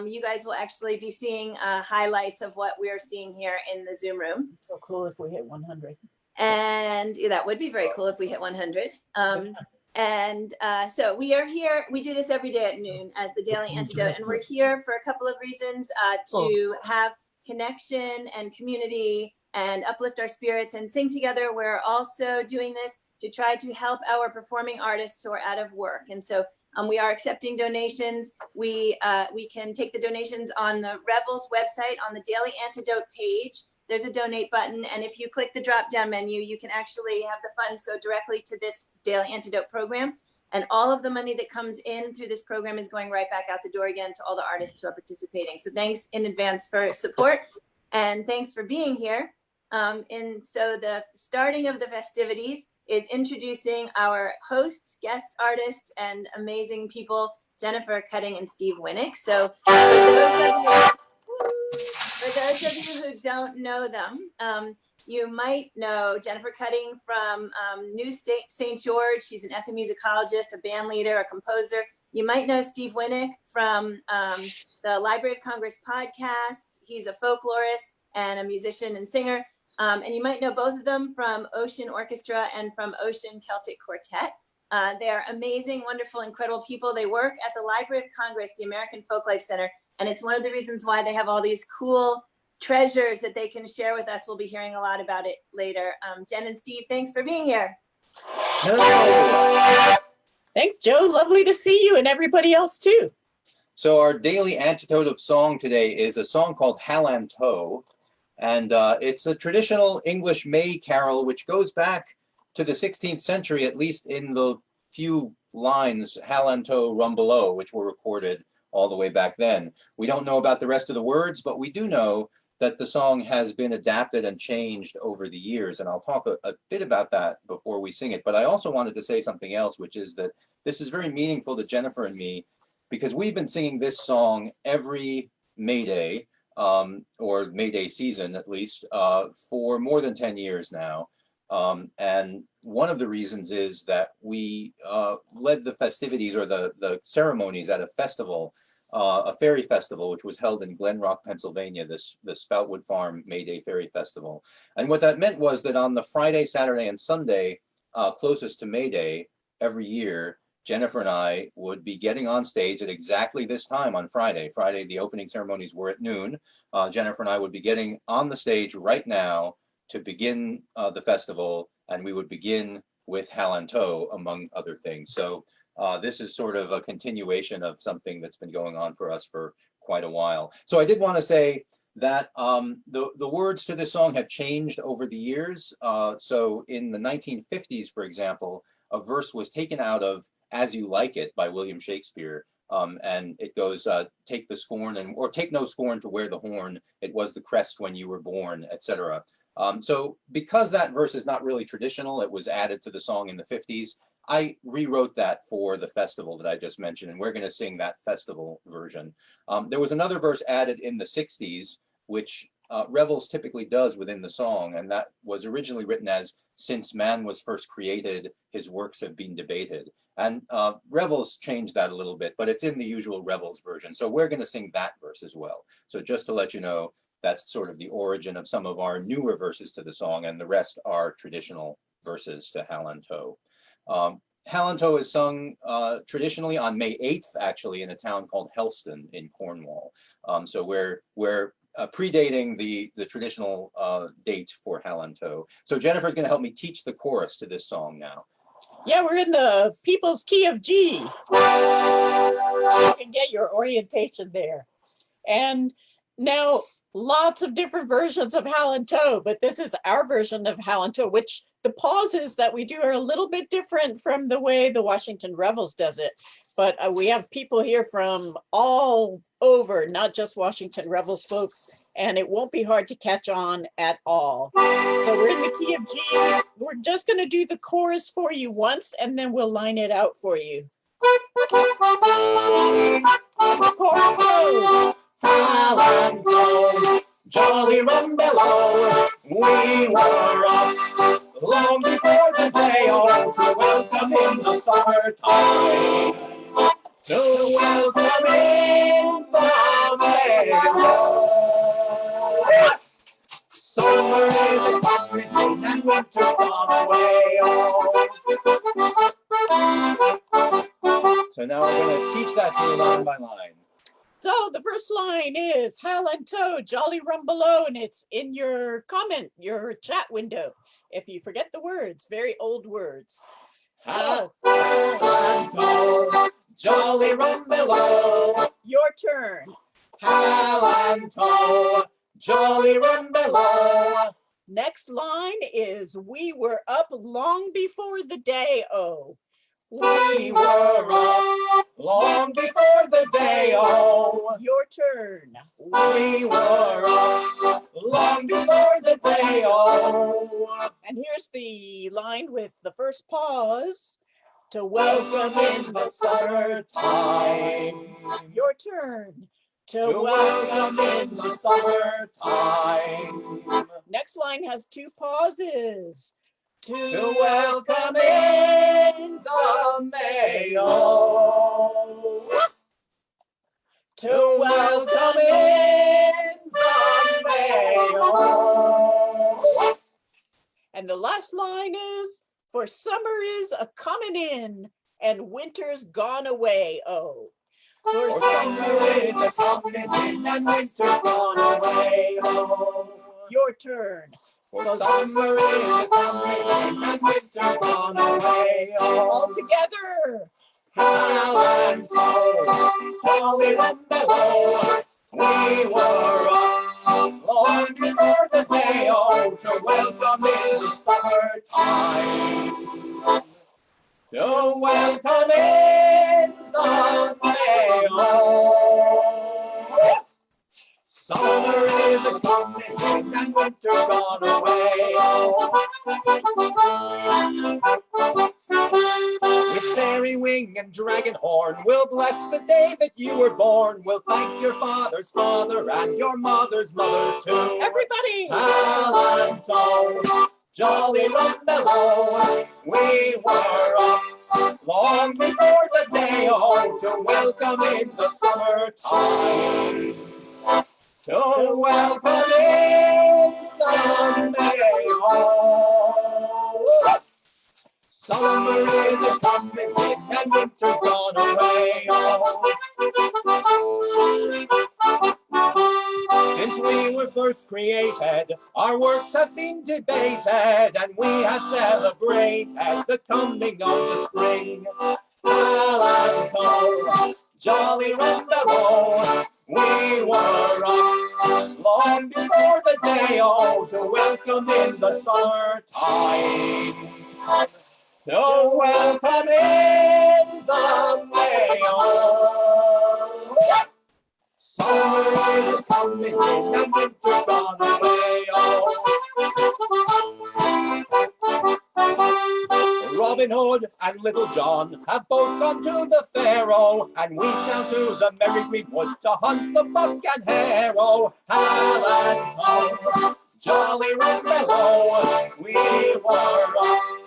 you guys will actually be seeing highlights of what we're seeing here in the Zoom room. So cool if we hit 100. And that would be very cool if we hit 100. So we are here. We do this every day at noon as the Daily Antidote, and we're here for a couple of reasons, to have connection and community and uplift our spirits and sing together. We're also doing this to try to help our performing artists who are out of work. And so we are accepting donations. We can take the donations on the Rebels website on the Daily Antidote page. There's a donate button, and if you click the drop-down menu, you can actually have the funds go directly to this Daily Antidote program. And all of the money that comes in through this program is going right back out the door again to all the artists who are participating. So thanks in advance for support, and thanks for being here. And so the starting of the festivities is introducing our hosts, guest artists, and amazing people, Jennifer Cutting and Steve Winick. So for those of you who don't know them, you might know Jennifer Cutting from New St. George. She's an ethnomusicologist, a band leader, a composer. You might know Steve Winick from the Library of Congress podcasts. He's a folklorist and a musician and singer. And you might know both of them from Ocean Orchestra and from Ocean Celtic Quartet. They are amazing, wonderful, incredible people. They work at the Library of Congress, the American Folklife Center. And it's one of the reasons why they have all these cool treasures that they can share with us. We'll be hearing a lot about it later. Jen and Steve, thanks for being here. Hello. Thanks, Joe. Lovely to see you and everybody else too. So our daily antidote of song today is a song called Hal-an-Tow. And it's a traditional English May carol, which goes back to the 16th century, at least in the few lines, Hal-an-Tow, rumbelow, which were recorded all the way back then. We don't know about the rest of the words, but we do know that the song has been adapted and changed over the years. And I'll talk a bit about that before we sing it. But I also wanted to say something else, which is that this is very meaningful to Jennifer and me, because we've been singing this song every May Day, or May Day season at least, for more than 10 years now. And one of the reasons is that we led the festivities or the ceremonies at a festival, a fairy festival, which was held in Glen Rock, Pennsylvania, the Spoutwood Farm May Day Fairy Festival. And what that meant was that on the Friday, Saturday, and Sunday closest to May Day every year, Jennifer and I would be getting on stage at exactly this time on Friday. Friday, the opening ceremonies were at noon. Jennifer and I would be getting on the stage right now to begin the festival, and we would begin with Hal-an-Tow, among other things. So this is sort of a continuation of something that's been going on for us for quite a while. So I did want to say that the words to this song have changed over the years. So in the 1950s, for example, a verse was taken out of As You Like It by William Shakespeare. And it goes, take the scorn or take no scorn to wear the horn. It was the crest when you were born, etc. So because that verse is not really traditional, it was added to the song in the 50s. I rewrote that for the festival that I just mentioned, and we're going to sing that festival version. There was another verse added in the 60s, which Revels typically does within the song, and that was originally written as, since man was first created, his works have been debated. And Revels changed that a little bit, but it's in the usual Revels version. So we're going to sing that verse as well. So just to let you know, that's sort of the origin of some of our newer verses to the song, and the rest are traditional verses to Hal-an-Tow. Hal-an-Tow is sung traditionally on May 8th, actually, in a town called Helston in Cornwall. So we're predating the traditional date for Hal-an-Tow. So Jennifer's going to help me teach the chorus to this song now. Yeah, we're in the people's key of G. You can get your orientation there. And now lots of different versions of Hal-an-Tow, but this is our version of Hal-an-Tow, which the pauses that we do are a little bit different from the way the Washington Revels does it. But we have people here from all over, not just Washington Revels folks, and it won't be hard to catch on at all. So we're in the key of G. We're just going to do the chorus for you once, and then we'll line it out for you. The chorus goes. Hal-an-Tow, jolly rumbelow, we were up long before the day, oh, to welcome in the summertime, to welcome in the and winter's gone away. Oh. So now we're going to teach that to you line by line. So the first line is Hal-an-Tow, jolly rumbelow, and it's in your comment, your chat window. If you forget the words, very old words. So, Hal-an-Tow, jolly rumbelow. your turn. Hal-an-Tow, jolly rumbelow. Next line is we were up long before the day-o. We were up long before the day-o. Your turn. We were up long before the day-o. And here's the line with the first pause. To Welcome in the summertime. Your turn. To welcome in the summertime. Next line has two pauses. To welcome in the May-o. To welcome in the May-o. And the last line is, for summer is a-comin in, and winter's gone away, oh. For summer is a-comin in, and winter's gone away, oh. Your turn. For summer is a-comin in, and winter's gone away, oh. All together. Hal-an-Tow, jolly rumbelow. We were up long before the day-o to welcome in the summertime. To welcome in the May-o. Summer is a-comin in and winter's gone away. With fairy wing and dragon horn, we'll bless the day that you were born. We'll thank your father's father and your mother's mother too. Everybody. Hal-an-Tow, jolly rumbelow. We were up long before the day-o to welcome in the summertime. To welcome in the May-o. Summer is a-comin in and winter's gone away, oh. Since we were first created, our works have been debated, and we have celebrated the coming of the spring. Hal-an-Tow, jolly rumbelow. We were up long before the day-o to welcome in the summertime. To welcome in the May-o. Summer is a-comin in and winter's gone away, oh. Robin Hood and Little John have both gone to the fair-o, and we shall to the merry green wood to hunt the buck and hare, oh. Hal-an-Tow, jolly rumbelow. We were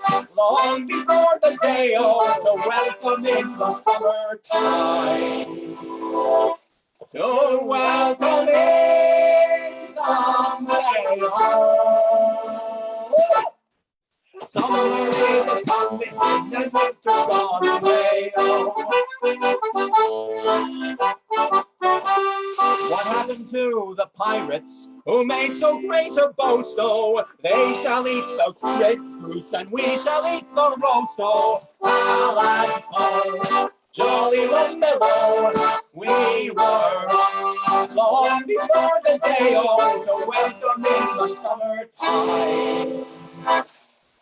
up long before the day-o to welcome in the summertime. To welcome in the May-o. Summer is a-comin in and winter's gone away, oh. What happened to the pirates who made so great a boast, oh? They shall eat the red goose and we shall eat the roast, oh. Hal-an-Tow, jolly rumbelow. We were up long before the day-o to welcome in the summertime.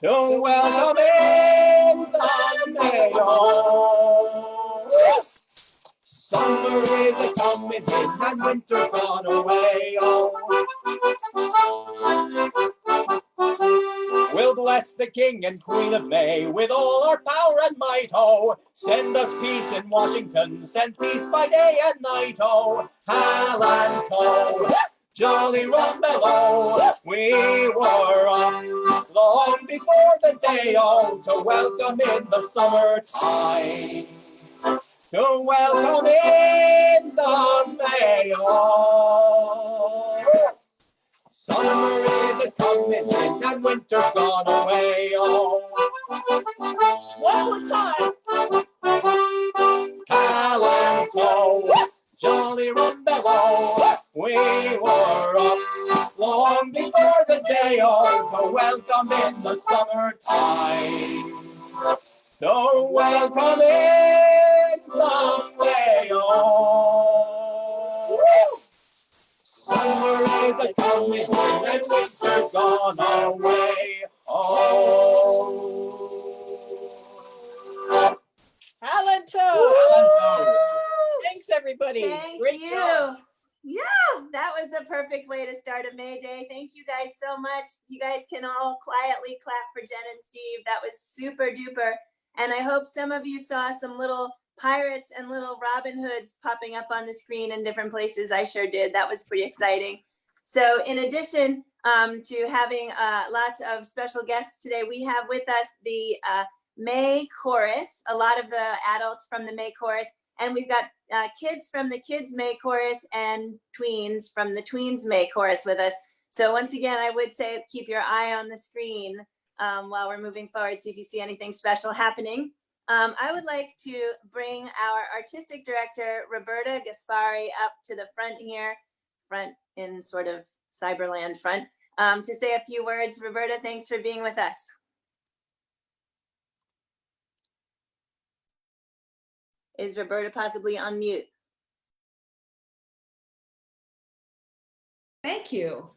To welcome in the May-o. Summer is a-comin in and winter's gone away, oh. We'll bless the King and Queen of May with all our power and might, oh. Send us peace in Washington, send peace by day and night, oh. Hal-an-Tow, jolly rumbelow. We were up long before the day-o to welcome in the summertime. To welcome in the May-o. Summer is a-comin in and and winter's gone away. Oh, One more time. Hal-an-Tow, jolly rumbelow, we were up long before the day to welcome in the summertime. So welcome in, long way on. Summer is a-comin and winter's gone away. Oh. Hal-an-Tow. Thanks, everybody. Thank Great you. job. Yeah, that was the perfect way to start a May Day. Thank you guys so much. You guys can all quietly clap for Jen and Steve. That was super duper. And I hope some of you saw some little pirates and little Robin Hoods popping up on the screen in different places. I sure did. That was pretty exciting. So in addition to having lots of special guests today, we have with us the May Chorus, a lot of the adults from the May Chorus, and we've got kids from the Kids May Chorus and tweens from the Tweens May Chorus with us. So once again, I would say keep your eye on the screen while we're moving forward, see if you see anything special happening. I would like to bring our artistic director, Roberta Gaspari, up to the front here, front in sort of Cyberland front, to say a few words. Roberta, thanks for being with us. Is Roberta possibly on mute? Thank you.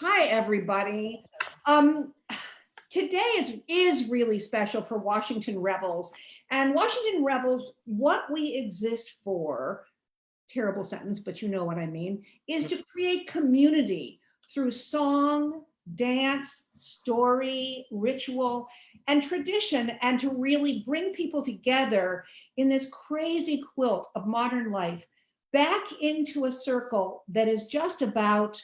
Hi, everybody. Today is really special for Washington Rebels. And Washington Rebels, what we exist for, terrible sentence, but you know what I mean, is to create community through song, dance, story, ritual, and tradition, and to really bring people together in this crazy quilt of modern life back into a circle that is just about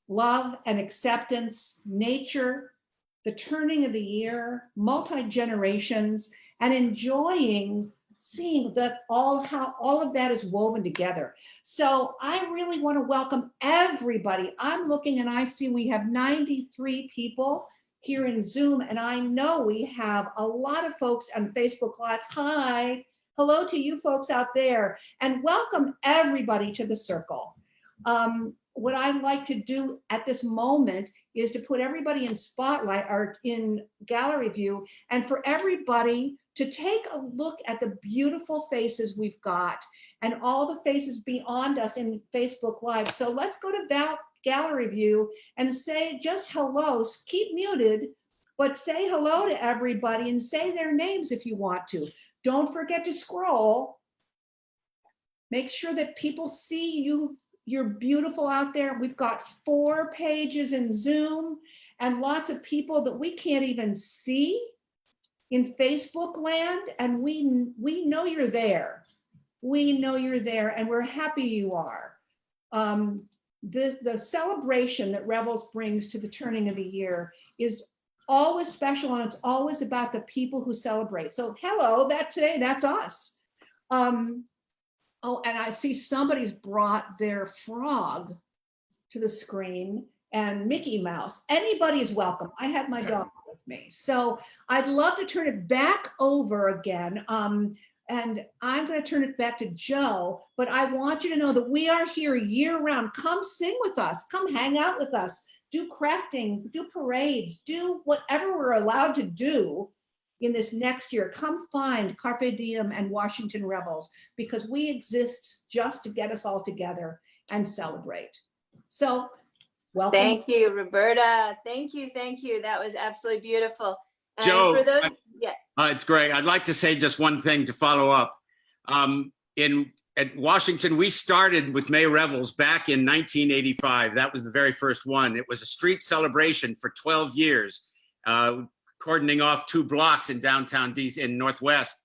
love and acceptance, nature, the turning of the year, multi-generations, and enjoying seeing that how all of that is woven together. So I really want to welcome everybody. I'm looking and I see we have 93 people here in Zoom, and I know we have a lot of folks on Facebook Live. Hi, hello to you folks out there, and welcome everybody to the circle. What I'd like to do at this moment is to put everybody in spotlight or in gallery view, and for everybody to take a look at the beautiful faces we've got and all the faces beyond us in Facebook Live. So let's go to gallery view and say just hello. Keep muted, but say hello to everybody and say their names if you want to. Don't forget to scroll. Make sure that people see you. You're beautiful out there. We've got 4 pages in Zoom and lots of people that we can't even see in Facebook land, and we know you're there. We know you're there, and we're happy you are. The celebration that Rebels brings to the turning of the year is always special, and it's always about the people who celebrate. So hello, that's us. Oh, and I see somebody's brought their frog to the screen and Mickey Mouse. Anybody's welcome. I had my dog with me. So I'd love to turn it back over again. And I'm going to turn it back to Joe, but I want you to know that we are here year round. Come sing with us. Come hang out with us. Do crafting, do parades, do whatever we're allowed to do in this next year. Come find Carpe Diem and Washington Rebels, because we exist just to get us all together and celebrate. So welcome. Thank you, Roberta. Thank you. Thank you. That was absolutely beautiful. And Joe, for those, yes. It's great. I'd like to say just one thing to follow up. At Washington, we started with May Rebels back in 1985. That was the very first one. It was a street celebration for 12 years, cordoning off 2 blocks in downtown DC in Northwest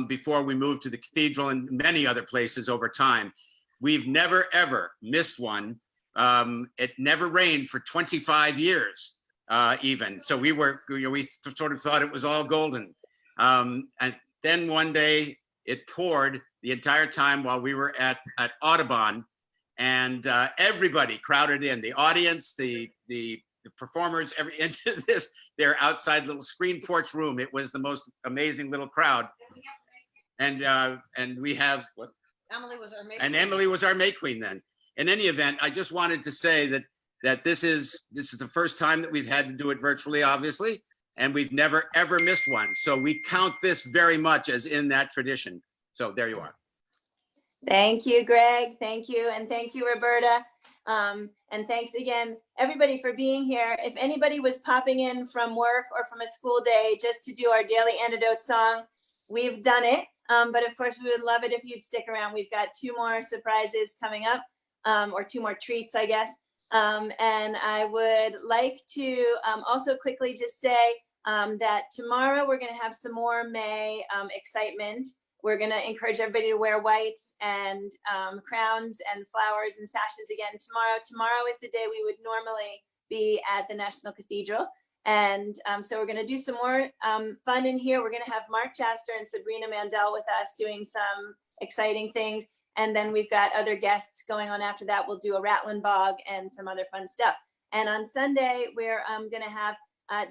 before we moved to the cathedral and many other places over time. We've never, ever missed one. It never rained for 25 years. Even. So we sort of thought it was all golden. And then one day it poured the entire time while we were at Audubon, and everybody crowded in, the audience, the performers into their outside little screen porch room. It was the most amazing little crowd. And we have what? Emily was our And Emily was our May Queen then. In any event, I just wanted to say that this is the first time that we've had to do it virtually, obviously, and we've never ever missed one. So we count this very much as in that tradition. So there you are. Thank you, Greg. Thank you. And thank you, Roberta. And thanks again, everybody, for being here. If anybody was popping in from work or from a school day just to do our daily antidote song, we've done it. But of course, we would love it if you'd stick around. We've got 2 more surprises coming up, or 2 more treats, I guess. And I would like to also quickly just say that tomorrow we're going to have some more May excitement. We're going to encourage everybody to wear whites and crowns and flowers and sashes again tomorrow. Tomorrow is the day we would normally be at the National Cathedral. And so we're going to do some more fun in here. We're going to have Mark Chaster and Sabrina Mandel with us doing some exciting things. And then we've got other guests going on after that. We'll do a Ratlin Bog and some other fun stuff. And on Sunday, we're going to have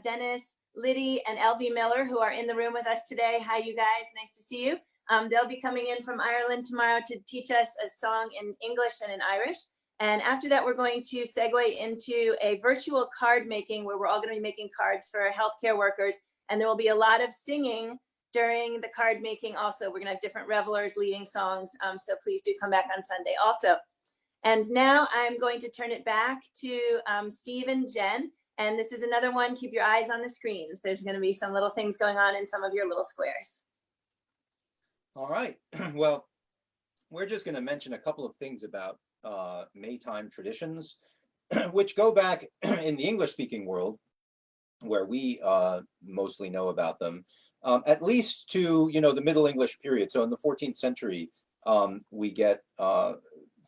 Dennis, Liddy, and Elvie Miller, who are in the room with us today. Hi, you guys. Nice to see you. They'll be coming in from Ireland tomorrow to teach us a song in English and in Irish. And after that, we're going to segue into a virtual card making where we're all going to be making cards for healthcare workers. And there will be a lot of singing during the card making also. We're going to have different revelers leading songs. So please do come back on Sunday also. And now I'm going to turn it back to Steve and Jen. And this is another one. Keep your eyes on the screens. There's going to be some little things going on in some of your little squares. All right. Well, we're just going to mention a couple of things about Maytime traditions, which go back in the English-speaking world, where we mostly know about them, at least to the Middle English period. So in the 14th century, we get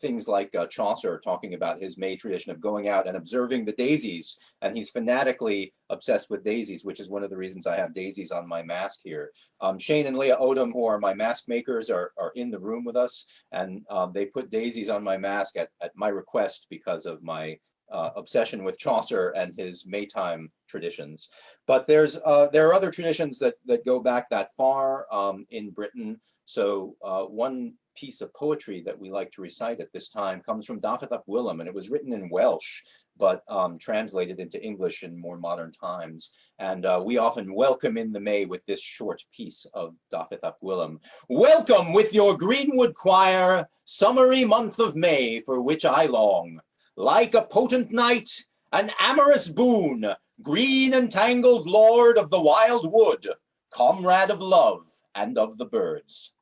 things like Chaucer talking about his May tradition of going out and observing the daisies, and he's fanatically obsessed with daisies, which is one of the reasons I have daisies on my mask here. Shane and Leah Odom, who are my mask makers, are in the room with us, and they put daisies on my mask at my request because of my obsession with Chaucer and his Maytime traditions. But there are other traditions that go back that far in Britain. So one piece of poetry that we like to recite at this time comes from Daffydd ap Gwilym, and it was written in Welsh, but translated into English in more modern times. And we often welcome in the May with this short piece of Daffydd ap Gwilym. Welcome with your greenwood choir, summery month of May, for which I long. Like a potent knight, an amorous boon, green and tangled lord of the wild wood, comrade of love and of the birds.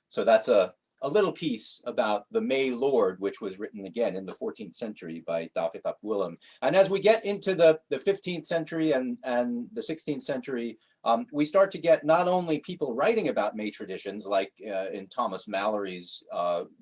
So that's a little piece about the May Lord, which was written again in the 14th century by Daffydd ap Gwilym. And as we get into the 15th century and the 16th century, we start to get not only people writing about May traditions, like in Thomas Mallory's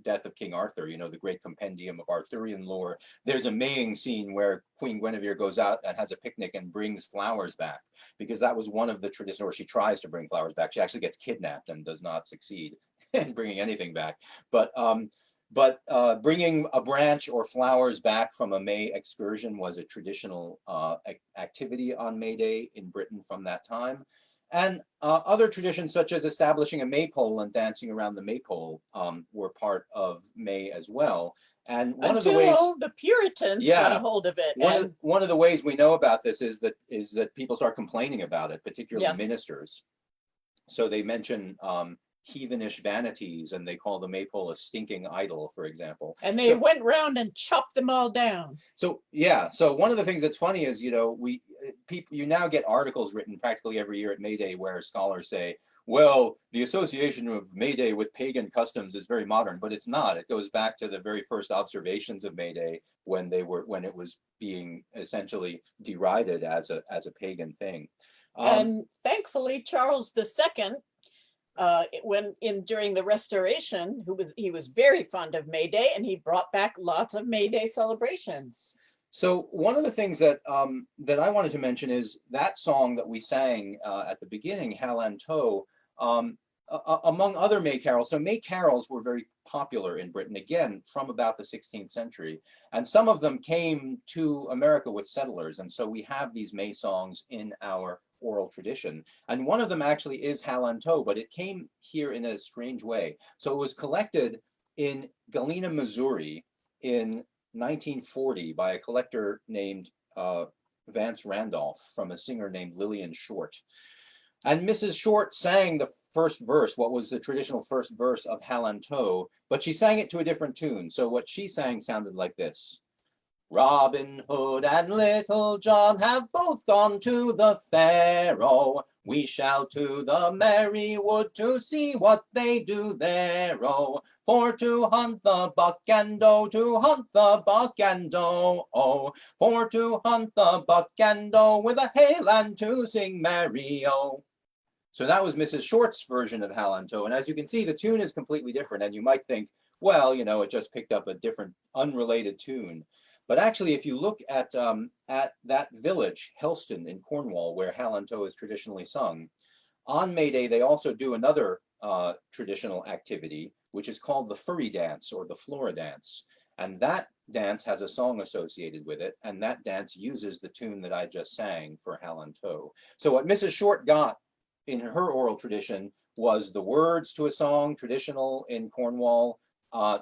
Death of King Arthur, the great compendium of Arthurian lore. There's a Maying scene where Queen Guinevere goes out and has a picnic and brings flowers back, because that was one of the traditions, or she tries to bring flowers back. She actually gets kidnapped and does not succeed in bringing anything back. But bringing a branch or flowers back from a May excursion was a traditional activity on May Day in Britain from that time. And other traditions, such as establishing a maypole and dancing around the maypole, were part of May as well. And one of the ways the Puritans got a hold of it. One of the ways we know about this is that people start complaining about it, particularly ministers. So they mention heathenish vanities, and they call the maypole a stinking idol, for example. And they went round and chopped them all down. So yeah, so one of the things that's funny is, you now get articles written practically every year at May Day where scholars say, well, the association of May Day with pagan customs is very modern, but it's not. It goes back to the very first observations of May Day when it was being essentially derided as a pagan thing. And thankfully, Charles II, during the Restoration, he was very fond of May Day, and he brought back lots of May Day celebrations. So one of the things that that I wanted to mention is that song that we sang at the beginning, Hal-an-Tow. among other May carols, so May carols were very popular in Britain, again, from about the 16th century. And some of them came to America with settlers. And so we have these May songs in our oral tradition. And one of them actually is Hal-an-Tow, but it came here in a strange way. So it was collected in Galena, Missouri in 1940 by a collector named Vance Randolph from a singer named Lillian Short. And Mrs. Short sang the first verse, what was the traditional first verse of Hal-an-Tow, but she sang it to a different tune. So what she sang sounded like this. Robin Hood and Little John have both gone to the fair-o. We shall to the merry wood to see what they do there-o. For to hunt the buck and doe, to hunt the buck and doe, oh. For to hunt the buck and doe with a hail and to sing merry-o. So that was Mrs. Short's version of Hal-an-Tow. And as you can see, the tune is completely different. And you might think, well, you know, it just picked up a different unrelated tune. But actually, if you look at that village, Helston in Cornwall, where Hal-an-Tow is traditionally sung, on May Day, they also do another traditional activity, which is called the furry dance or the flora dance. And that dance has a song associated with it. And that dance uses the tune that I just sang for Hal-an-Tow. So what Mrs. Short got in her oral tradition was the words to a song traditional in Cornwall,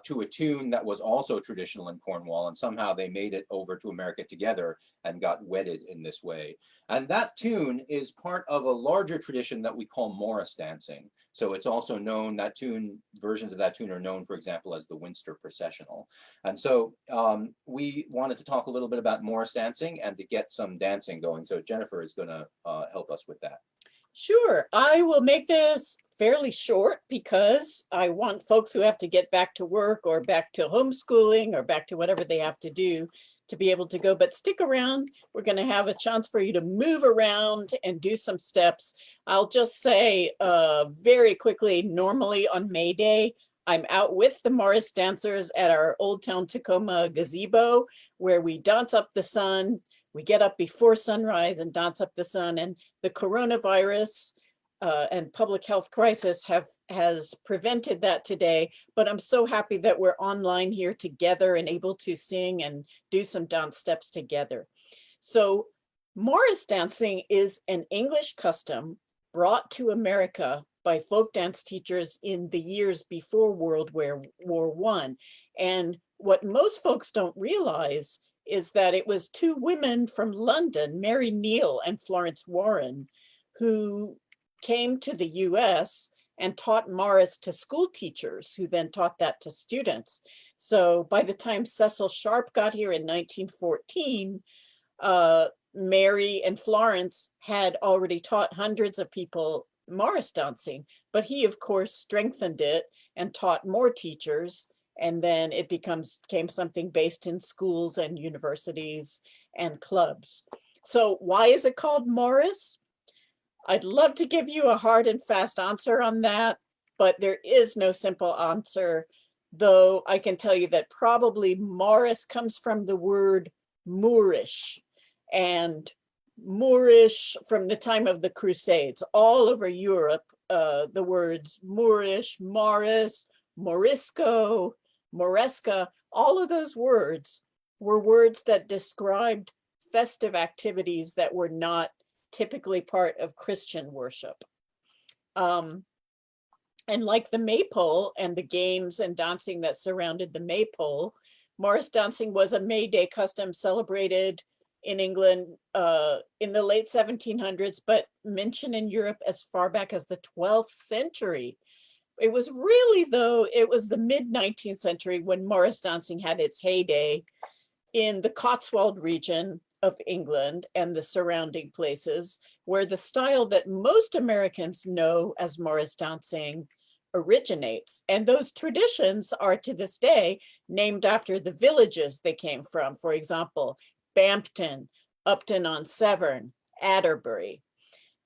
to a tune that was also traditional in Cornwall, and somehow they made it over to America together and got wedded in this way. And that tune is part of a larger tradition that we call Morris dancing. So it's also known, that tune, versions of that tune are known, for example, as the Winster Processional. And so we wanted to talk a little bit about Morris dancing and to get some dancing going. So Jennifer is going to help us with that. Sure, I will make this fairly short because I want folks who have to get back to work or back to homeschooling or back to whatever they have to do to be able to go. But stick around. We're going to have a chance for you to move around and do some steps. I'll just say very quickly, normally on May Day, I'm out with the Morris dancers at our Old Town Tacoma gazebo, where we dance up the sun. We get up before sunrise and dance up the sun. And the coronavirus and public health crisis has prevented that today. But I'm so happy that we're online here together and able to sing and do some dance steps together. So Morris dancing is an English custom brought to America by folk dance teachers in the years before World War I. And what most folks don't realize is that it was two women from London, Mary Neal and Florence Warren, who came to the US and taught Morris to school teachers, who then taught that to students. So by the time Cecil Sharp got here in 1914, Mary and Florence had already taught hundreds of people Morris dancing, but he of course strengthened it and taught more teachers. And then it became something based in schools and universities and clubs. So why is it called Morris? I'd love to give you a hard and fast answer on that, but there is no simple answer, though I can tell you that probably Morris comes from the word Moorish, and Moorish from the time of the Crusades. All over Europe, the words Moorish, Morris, Morisco, Moresca, all of those words were words that described festive activities that were not typically part of Christian worship. And like the maypole and the games and dancing that surrounded the maypole, Morris dancing was a May Day custom celebrated in England in the late 1700s, but mentioned in Europe as far back as the 12th century. It was really, though, it was the mid-19th century when Morris dancing had its heyday in the Cotswold region of England and the surrounding places, where the style that most Americans know as Morris dancing originates. And those traditions are to this day named after the villages they came from. For example, Bampton, Upton-on-Severn, Atterbury.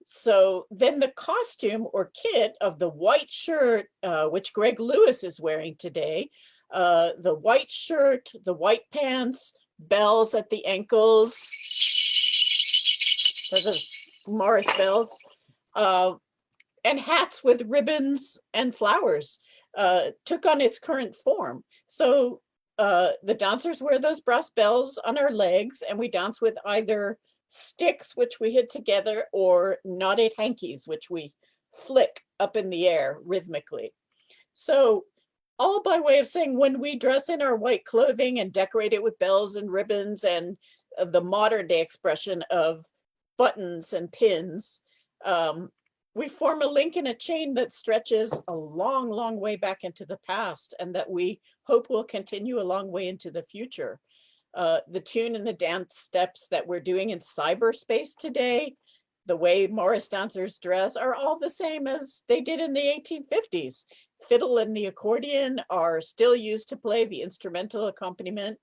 So then the costume or kit of the white shirt, which Greg Lewis is wearing today, the white shirt, the white pants, bells at the ankles, those are Morris bells, and hats with ribbons and flowers took on its current form. So the dancers wear those brass bells on our legs, and we dance with either sticks, which we hit together, or knotted hankies, which we flick up in the air rhythmically. So all by way of saying, when we dress in our white clothing and decorate it with bells and ribbons and the modern day expression of buttons and pins, we form a link in a chain that stretches a long, long way back into the past, and that we hope will continue a long way into the future. The tune and the dance steps that we're doing in cyberspace today, the way Morris dancers dress, are all the same as they did in the 1850s. Fiddle and the accordion are still used to play the instrumental accompaniment.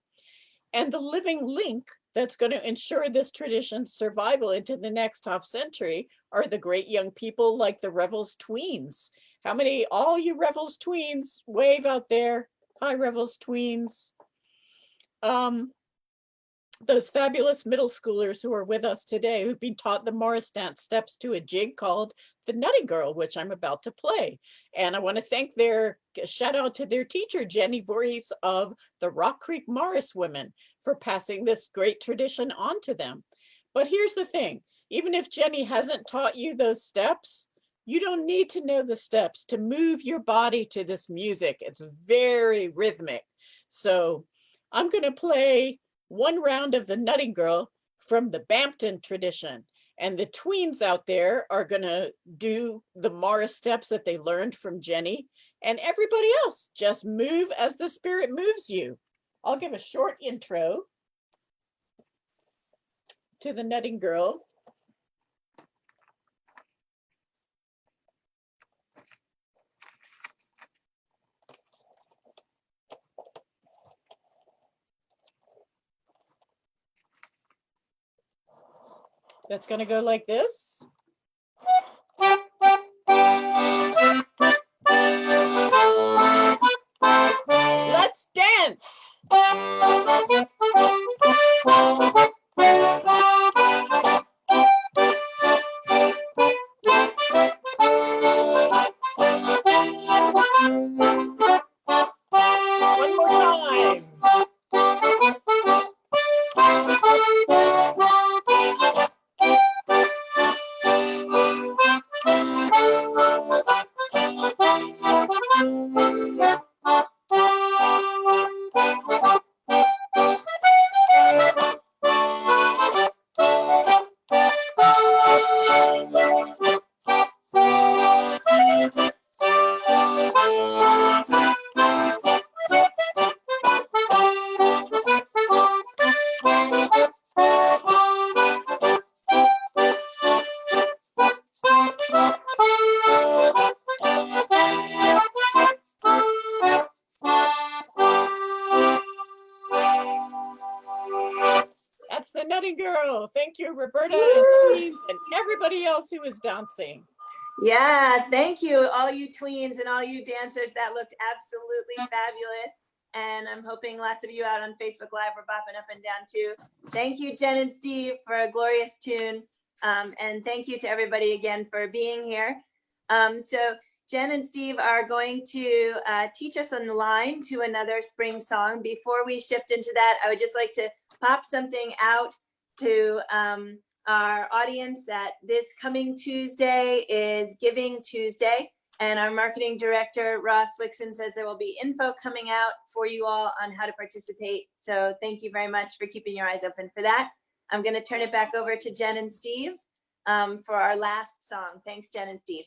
And the living link that's going to ensure this tradition's survival into the next half century are the great young people like the Revels tweens. How many, all you Revels tweens, wave out there. Hi, Revels tweens. Those fabulous middle schoolers who are with us today, who've been taught the Morris dance steps to a jig called the Nutty Girl, which I'm about to play. And I want to thank shout out to their teacher, Jenny Voorhees of the Rock Creek Morris Women, for passing this great tradition on to them. But here's the thing, even if Jenny hasn't taught you those steps, you don't need to know the steps to move your body to this music. It's very rhythmic. So I'm going to play one round of the Nutty Girl from the Bampton tradition. And the tweens out there are gonna do the Morris steps that they learned from Jenny. And everybody else, just move as the spirit moves you. I'll give a short intro to the Nutting Girl. That's going to go like this. Let's dance. One more time. That's the Nutty Girl. Thank you, Roberta and Tweens and everybody else who was dancing. Yeah, thank you, all you tweens and all you dancers. That looked absolutely fabulous. And I'm hoping lots of you out on Facebook Live were bopping up and down too. Thank you, Jen and Steve, for a glorious tune. And thank you to everybody again for being here. So Jen and Steve are going to teach us on the line to another spring song. Before we shift into that, I would just like to pop something out to our audience that this coming Tuesday is Giving Tuesday. And our marketing director, Ross Wixon, says there will be info coming out for you all on how to participate. So thank you very much for keeping your eyes open for that. I'm going to turn it back over to Jen and Steve for our last song. Thanks, Jen and Steve.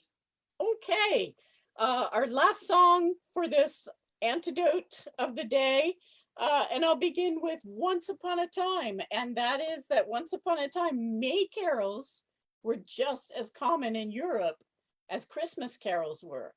Okay, our last song for this antidote of the day, and I'll begin with Once Upon a Time, and that is that once upon a time, May carols were just as common in Europe as Christmas carols were,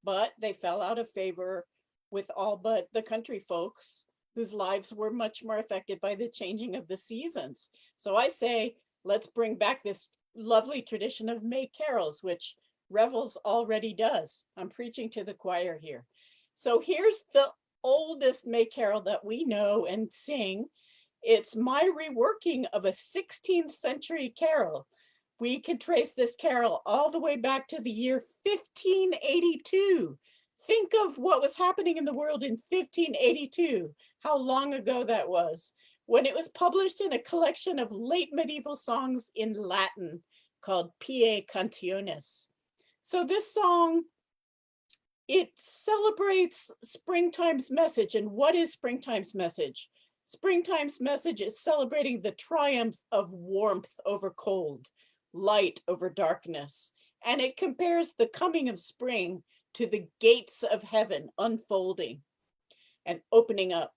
but they fell out of favor with all but the country folks whose lives were much more affected by the changing of the seasons. So I say, let's bring back this lovely tradition of May carols, which Revels already does. I'm preaching to the choir here. So here's the oldest May carol that we know and sing. It's my reworking of a 16th century carol we can trace this carol all the way back to the year 1582. Think of what was happening in the world in 1582, how long ago that was, when it was published in a collection of late medieval songs in Latin called Pie Cantiones. So this song, it celebrates springtime's message. And what is springtime's message? Springtime's message is celebrating the triumph of warmth over cold, light over darkness. And it compares the coming of spring to the gates of heaven unfolding and opening up.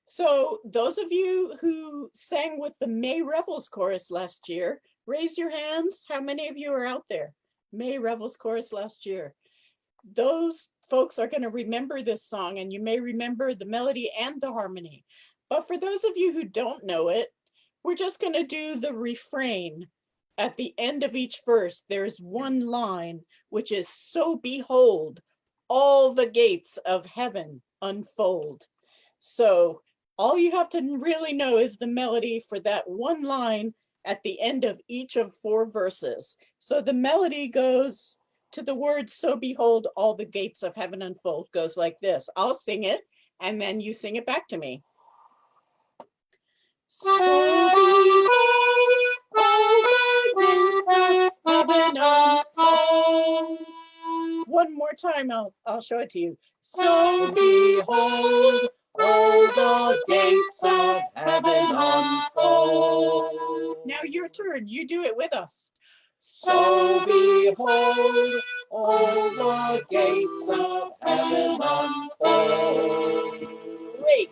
So those of you who sang with the May Revels chorus last year, raise your hands. How many of you are out there? May Revels chorus last year. Those folks are going to remember this song, and you may remember the melody and the harmony. But for those of you who don't know it, we're just going to do the refrain. At the end of each verse, there's one line, which is, "So behold, all the gates of heaven unfold." So all you have to really know is the melody for that one line at the end of each of 4 verses. So the melody goes to the words, "So behold, all the gates of heaven unfold," goes like this. I'll sing it, and then you sing it back to me. So behold, all the gates of heaven unfold. One more time, I'll show it to you. So behold, all the gates of heaven unfold. Now your turn, you do it with us. So behold, all the gates of heaven unfold. Great.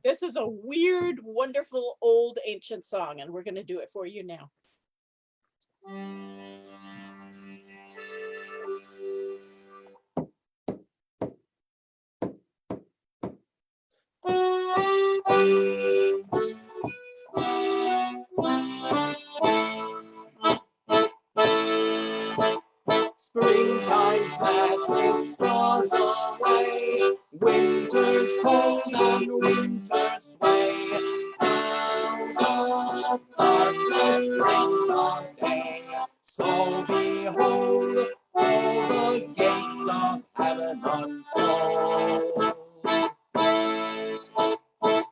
This is a weird, wonderful, old, ancient song, and we're going to do it for you now. Springtime's message draws away winter's cold and winter's sway. Out of darkness brings our day. So behold, all the gates of heaven unfold.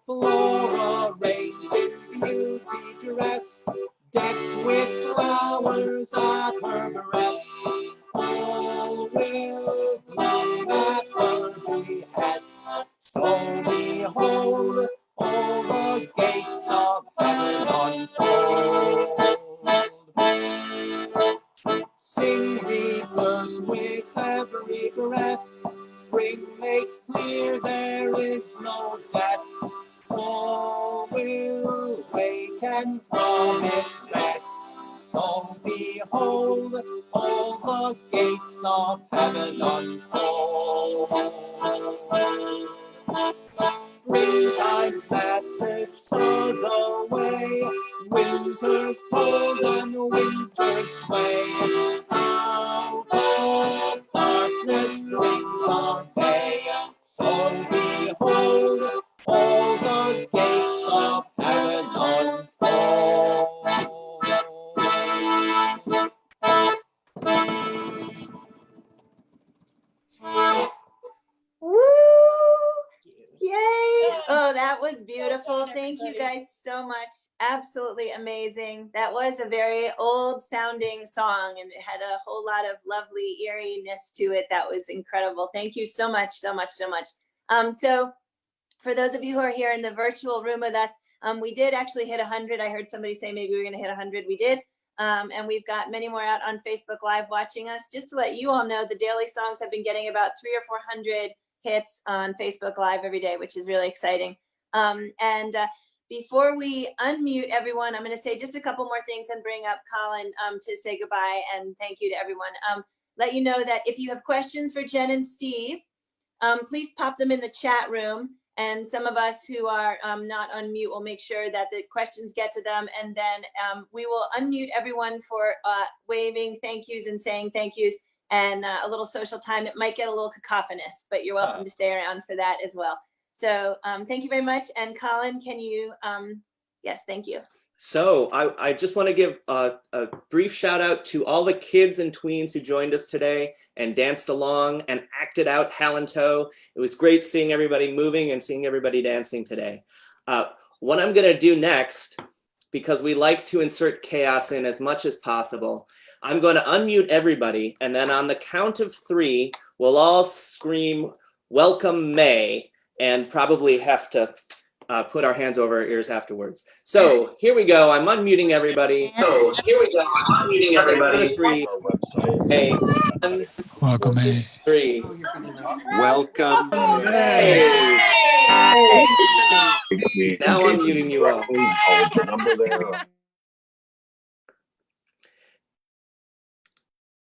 Flora reigns in beauty dressed, decked with flowers at her breast. All will bloom at her behest. So behold, all the gates of heaven unfold. Sing reapers with every breath. Spring makes clear there is no death. All will waken from its rest. So behold, all the gates of heaven unfold. Springtime's message stars away winter's cold and winter's sway. Out of darkness brings our day. So behold, all the gates of heaven unfold. Woo! Yay! Oh, that was beautiful. Thank you guys so much. Absolutely amazing. That was a very old sounding song, and it had a whole lot of lovely eeriness to it. That was incredible. Thank you so much, so much, so much. So for those of you who are here in the virtual room with us, we did actually hit 100. I heard somebody say maybe we were going to hit 100. We did. And we've got many more out on Facebook Live watching us. Just to let you all know, the daily songs have been getting about 300 or 400 hits on Facebook Live every day, which is really exciting. Before we unmute everyone, I'm going to say just a couple more things and bring up Colin to say goodbye and thank you to everyone. Let you know that if you have questions for Jen and Steve, please pop them in the chat room. And some of us who are not on mute will make sure that the questions get to them. And then we will unmute everyone for waving thank yous and saying thank yous and a little social time. It might get a little cacophonous, but you're welcome to stay around for that as well. So thank you very much. And Colin, can you, yes, thank you. So I just want to give a brief shout out to all the kids and tweens who joined us today and danced along and acted out Hal-an-Tow. It was great seeing everybody moving and seeing everybody dancing today. What I'm going to do next, because we like to insert chaos in as much as possible, I'm going to unmute everybody, and then on the count of 3, we'll all scream, "Welcome, May," and probably have to put our hands over our ears afterwards. So here we go. I'm unmuting everybody. Three. Hey, 1, Welcome, A. 3. Welcome. Hey. Now I'm muting you all.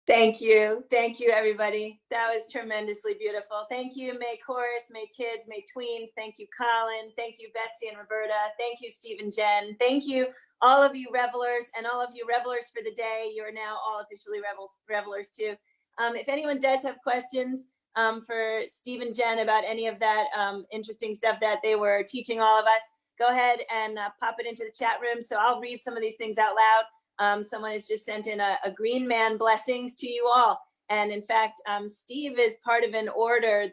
Thank you. Thank you, everybody. That was tremendously beautiful. Thank you, May Chorus, May Kids, May Tweens. Thank you, Colin. Thank you, Betsy and Roberta. Thank you, Steve and Jen. Thank you, all of you revelers, and all of you revelers for the day. You are now all officially revelers too. If anyone does have questions for Steve and Jen about any of that interesting stuff that they were teaching all of us, go ahead and pop it into the chat room. So I'll read some of these things out loud. Someone has just sent in a green man blessings to you all. And in fact, Steve is part of an order